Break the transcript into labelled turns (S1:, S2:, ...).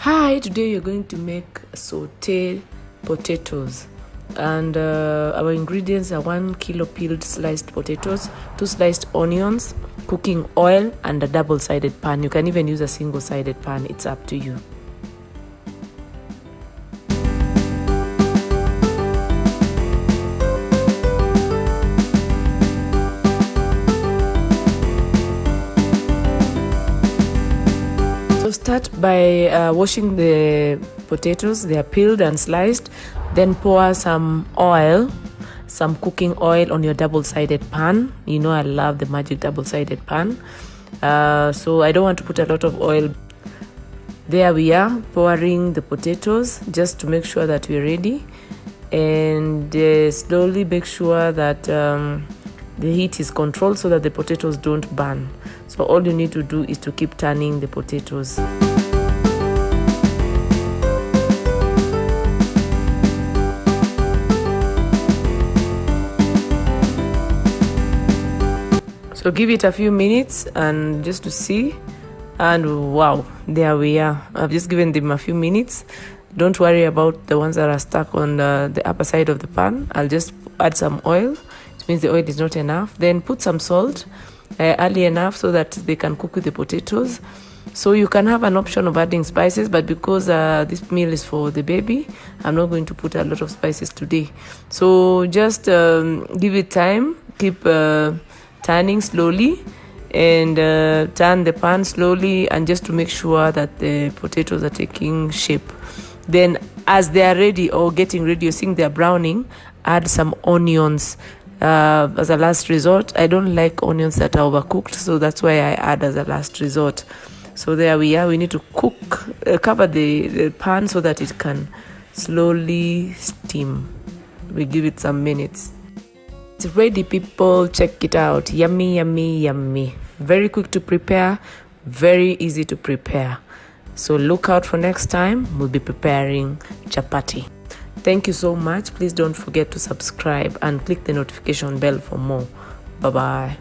S1: Hi, today you're going to make sauteed potatoes, and our ingredients are 1 kilo peeled sliced potatoes, 2 sliced onions, cooking oil, and a double-sided pan. You can even use a single-sided pan, it's up to you. So start by washing the potatoes. They are peeled and sliced. Then pour some oil, some cooking oil on your double-sided pan. You know I love the magic double-sided pan. So I don't want to put a lot of oil. There we are, pouring the potatoes just to make sure that we're ready. And slowly make sure that the heat is controlled so that the potatoes don't burn. So all you need to do is to keep turning the potatoes. So give it a few minutes and just to see, and wow, there we are. I've just given them a few minutes. Don't worry about the ones that are stuck on the upper side of the pan. I'll just add some oil. It means the oil is not enough. Then put some salt early enough so that they can cook with the potatoes. So you can have an option of adding spices, but because this meal is for the baby, I'm not going to put a lot of spices today. So just give it time, keep turning slowly, and turn the pan slowly, and just to make sure that the potatoes are taking shape. Then as they are ready or getting ready, you're seeing they're browning, add some onions as a last resort. I don't like onions that are overcooked, so that's why I add as a last resort. So there we are. We need to cover the pan so that it can slowly steam. We give it some minutes. It's ready, people. Check it out. Yummy, yummy, yummy. Very quick to prepare, very easy to prepare. So look out for next time. We'll be preparing chapati. Thank you so much. Please don't forget to subscribe and click the notification bell for more. Bye-bye.